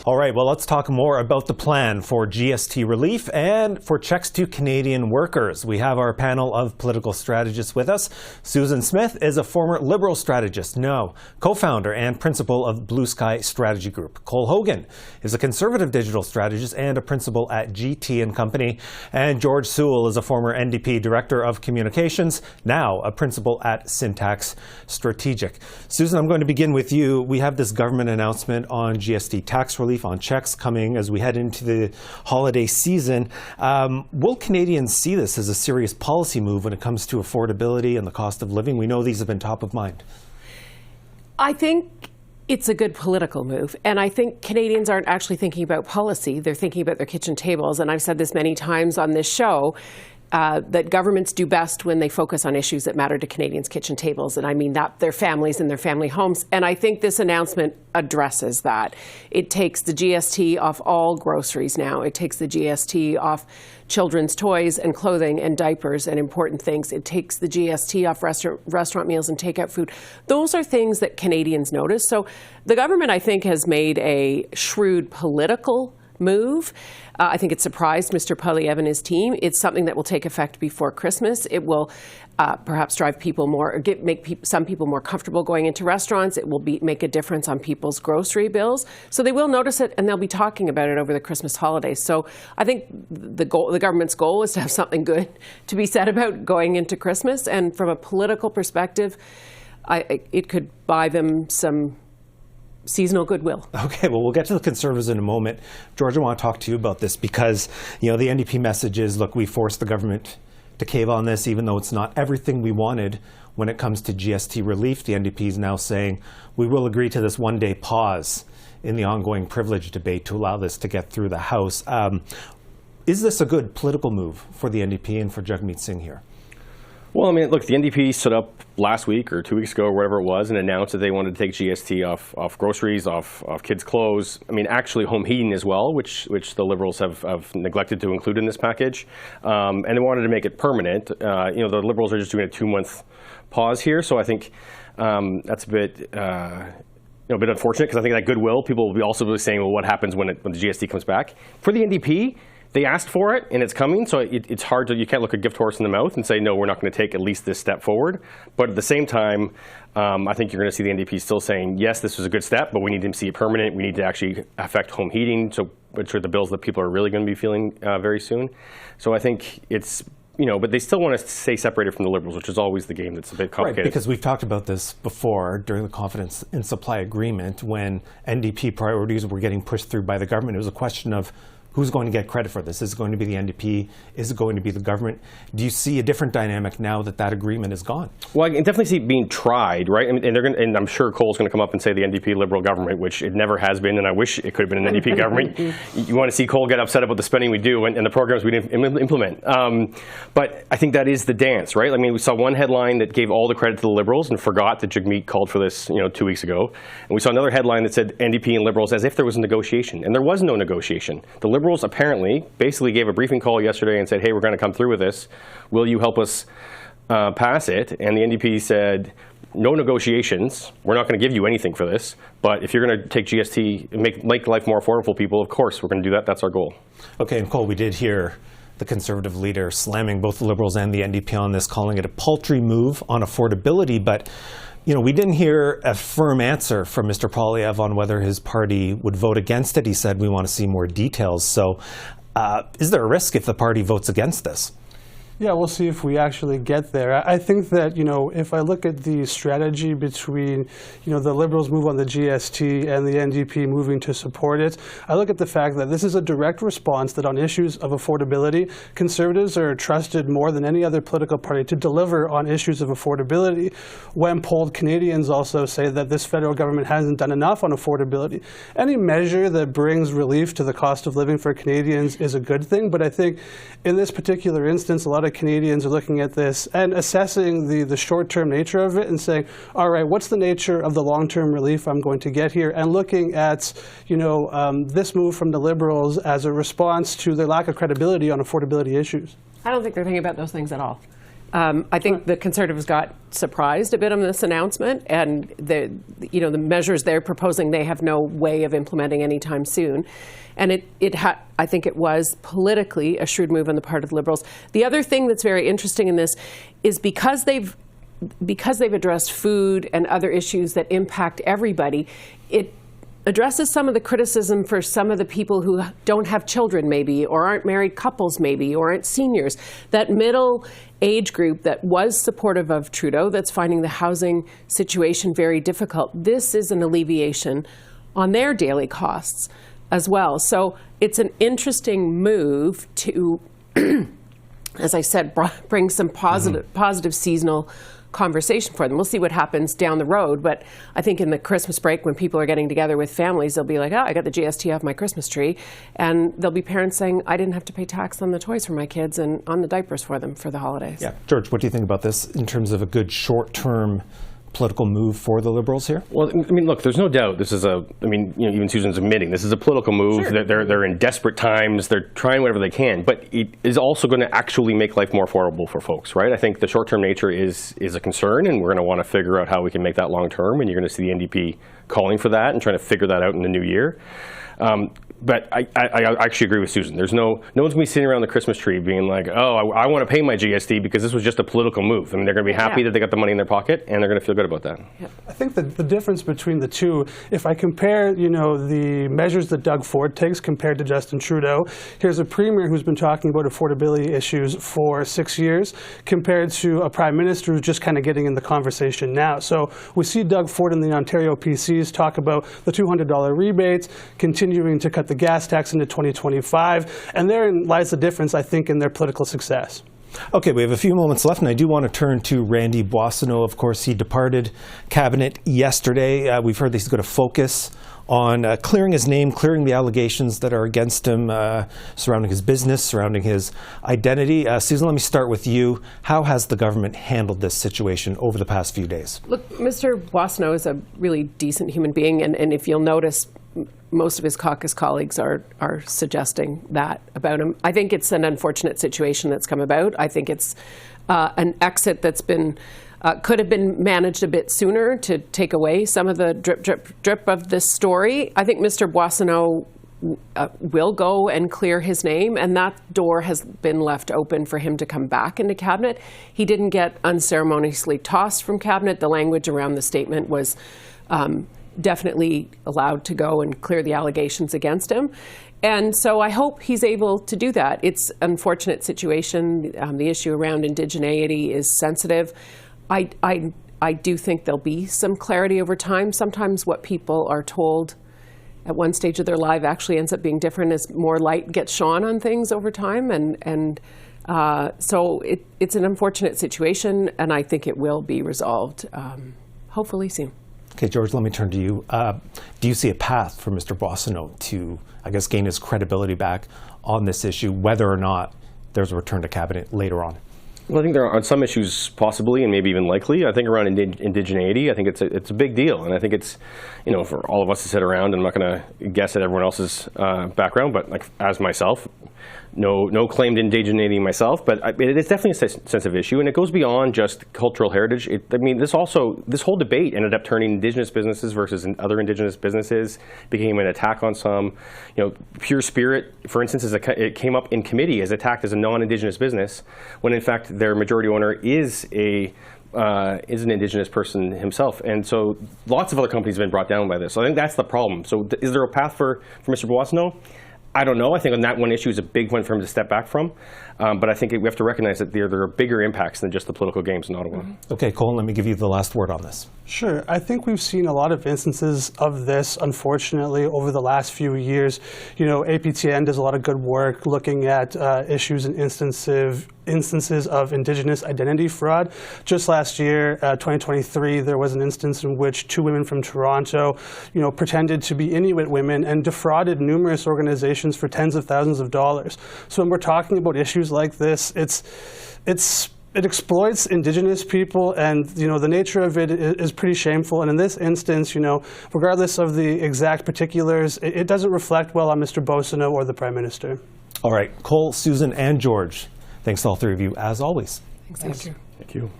All right, well, let's talk more about the plan for GST relief and for checks to Canadian workers. We have our panel of political strategists with us. Susan Smith is a former Liberal strategist, now co-founder and principal of Blue Sky Strategy Group. Cole Hogan is a conservative digital strategist and a principal at GT & Company. And George Soule is a former NDP director of communications, now a principal at Syntax Strategic. Susan, I'm going to begin with you. We have this government announcement on GST tax relief on checks coming as we head into the holiday season. Will Canadians see this as a serious policy move when it comes to affordability and the cost of living? We know these have been top of mind. I think it's a good political move. And I think Canadians aren't actually thinking about policy. They're thinking about their kitchen tables. And I've said this many times on this show, that governments do best when they focus on issues that matter to Canadians' kitchen tables. And I mean that their families and their family homes. And I think this announcement addresses that. It takes the GST off all groceries now. It takes the GST off children's toys and clothing and diapers and important things. It takes the GST off restaurant meals and takeout food. Those are things that Canadians notice. So the government, I think, has made a shrewd political move. I think it surprised Mr. Poilievre and his team. It's something that will take effect before Christmas. It will perhaps drive people more, or make some people more comfortable going into restaurants. It will make a difference on people's grocery bills. So they will notice it, and they'll be talking about it over the Christmas holidays. So I think the government's goal is to have something good to be said about going into Christmas. And from a political perspective, it could buy them some seasonal goodwill. Okay, well, we'll get to the Conservatives in a moment. George, I want to talk to you about this because, the NDP message is, look, we forced the government to cave on this, even though it's not everything we wanted when it comes to GST relief. The NDP is now saying we will agree to this one-day pause in the ongoing privilege debate to allow this to get through the House. Is this a good political move for the NDP and for Jagmeet Singh here? Well, I mean, look, the NDP stood up last week or 2 weeks ago or whatever it was and announced that they wanted to take GST off groceries, off kids' clothes. I mean, actually home heating as well, which the Liberals have neglected to include in this package. And they wanted to make it permanent. The Liberals are just doing a 2-month pause here. So I think that's a bit unfortunate because I think that goodwill, people will be also saying, well, what happens when the GST comes back? For the NDP, they asked for it, and it's coming, so it's hard to, you can't look a gift horse in the mouth and say, no, we're not going to take at least this step forward. But at the same time, I think you're going to see the NDP still saying, yes, this was a good step, but we need to see it permanent. We need to actually affect home heating, which are the bills that people are really going to be feeling very soon. So I think it's, but they still want to stay separated from the Liberals, which is always the game that's a bit complicated. Right, because we've talked about this before during the confidence in supply agreement when NDP priorities were getting pushed through by the government. It was a question of who's going to get credit for this? Is it going to be the NDP? Is it going to be the government? Do you see a different dynamic now that agreement is gone? Well, I can definitely see it being tried, right? And I'm sure Cole's going to come up and say the NDP Liberal government, which it never has been, and I wish it could have been an NDP government. You want to see Cole get upset about the spending we do and the programs we didn't implement. But I think that is the dance, right? I mean, we saw one headline that gave all the credit to the Liberals and forgot that Jagmeet called for this 2 weeks ago. And we saw another headline that said NDP and Liberals as if there was a negotiation. And there was no negotiation. The Liberals apparently basically gave a briefing call yesterday and said, hey, we're going to come through with this. Will you help us pass it? And the NDP said, no negotiations. We're not going to give you anything for this. But if you're going to take GST and make life more affordable for people, of course, we're going to do that. That's our goal. Okay, and Cole, we did hear the Conservative leader slamming both the Liberals and the NDP on this, calling it a paltry move on affordability. But we didn't hear a firm answer from Mr. Poilievre on whether his party would vote against it. He said we want to see more details. So is there a risk if the party votes against this? Yeah, we'll see if we actually get there. I think that, if I look at the strategy between, the Liberals' move on the GST and the NDP moving to support it, I look at the fact that this is a direct response that on issues of affordability, Conservatives are trusted more than any other political party to deliver on issues of affordability. When polled, Canadians also say that this federal government hasn't done enough on affordability. Any measure that brings relief to the cost of living for Canadians is a good thing, but I think in this particular instance, a lot of Canadians are looking at this and assessing the short-term nature of it and saying, all right, what's the nature of the long-term relief I'm going to get here? And looking at, this move from the Liberals as a response to their lack of credibility on affordability issues. I don't think they're thinking about those things at all. I think the Conservatives got surprised a bit on this announcement, and the measures they're proposing, they have no way of implementing anytime soon. And I think it was politically a shrewd move on the part of the Liberals. The other thing that's very interesting in this is because they've addressed food and other issues that impact everybody, it addresses some of the criticism for some of the people who don't have children maybe, or aren't married couples maybe, or aren't seniors. That middle age group that was supportive of Trudeau, that's finding the housing situation very difficult. This is an alleviation on their daily costs as well. So it's an interesting move to, as I said, bring some positive seasonal conversation for them. We'll see what happens down the road, but I think in the Christmas break when people are getting together with families, they'll be like, oh, I got the GST off my Christmas tree, and there'll be parents saying, I didn't have to pay tax on the toys for my kids and on the diapers for them for the holidays. Yeah. George, what do you think about this in terms of a good short-term political move for the Liberals here? Well, I mean, look, there's no doubt this is even Susan's admitting this is a political move. Sure. They're in desperate times. They're trying whatever they can, but it is also going to actually make life more affordable for folks, right? I think the short-term nature is a concern, and we're going to want to figure out how we can make that long-term, and you're going to see the NDP calling for that and trying to figure that out in the new year. But I actually agree with Susan. There's no one's going to be sitting around the Christmas tree being like, oh, I want to pay my GST because this was just a political move. I mean, they're going to be happy that they got the money in their pocket, and they're going to feel good about that. Yeah. I think that the difference between the two, if I compare, the measures that Doug Ford takes compared to Justin Trudeau, here's a premier who's been talking about affordability issues for 6 years compared to a prime minister who's just kind of getting in the conversation now. So we see Doug Ford and the Ontario PCs talk about the $200 rebates, continuing to cut the gas tax into 2025, and therein lies the difference, I think, in their political success. Okay, we have a few moments left, and I do want to turn to Randy Boissonnault. Of course, he departed cabinet yesterday. We've heard that he's going to focus on clearing his name, clearing the allegations that are against him surrounding his business, surrounding his identity. Susan, let me start with you. How has the government handled this situation over the past few days? Look, Mr. Boissonnault is a really decent human being, and if you'll notice, most of his caucus colleagues are suggesting that about him. I think it's an unfortunate situation that's come about. I think it's an exit that's been could have been managed a bit sooner to take away some of the drip of this story. I think Mr. Boissonnault will go and clear his name, and that door has been left open for him to come back into cabinet. He didn't get unceremoniously tossed from cabinet. The language around the statement was definitely allowed to go and clear the allegations against him. And so I hope he's able to do that. It's an unfortunate situation. The issue around indigeneity is sensitive. I do think there'll be some clarity over time. Sometimes what people are told at one stage of their life actually ends up being different as more light gets shone on things over time. So it's an unfortunate situation, and I think it will be resolved hopefully soon. Okay, George, let me turn to you. Do you see a path for Mr. Boissonnault to, I guess, gain his credibility back on this issue, whether or not there's a return to cabinet later on? Well, I think there are on some issues possibly, and maybe even likely. I think around indigeneity, I think it's a big deal, and I think it's, for all of us to sit around, and I'm not going to guess at everyone else's background, but like as myself, no claim to indigeneity myself, but it's definitely a sensitive issue, and it goes beyond just cultural heritage. This whole debate ended up turning Indigenous businesses versus other Indigenous businesses, became an attack on some. Pure Spirit, for instance, it came up in committee as attacked as a non-Indigenous business, when in fact their majority owner is an Indigenous person himself. And so lots of other companies have been brought down by this. So I think that's the problem. So is there a path for Mr. Boissonnault? I don't know. I think on that one issue is a big one for him to step back from. But I think we have to recognize that there are bigger impacts than just the political games in Ottawa. Okay, Colin, let me give you the last word on this. Sure. I think we've seen a lot of instances of this, unfortunately, over the last few years. APTN does a lot of good work looking at issues and instances of Indigenous identity fraud. Just last year, 2023, there was an instance in which 2 women from Toronto, pretended to be Inuit women and defrauded numerous organizations for tens of thousands of dollars. So when we're talking about issues like this, it exploits Indigenous people, and the nature of it is pretty shameful. And in this instance, regardless of the exact particulars, it doesn't reflect well on Mr. Boissonnault or the Prime Minister. All right, Cole, Susan, and George, thanks to all three of you as always. Thanks, Thank Andrew. you. Thank you.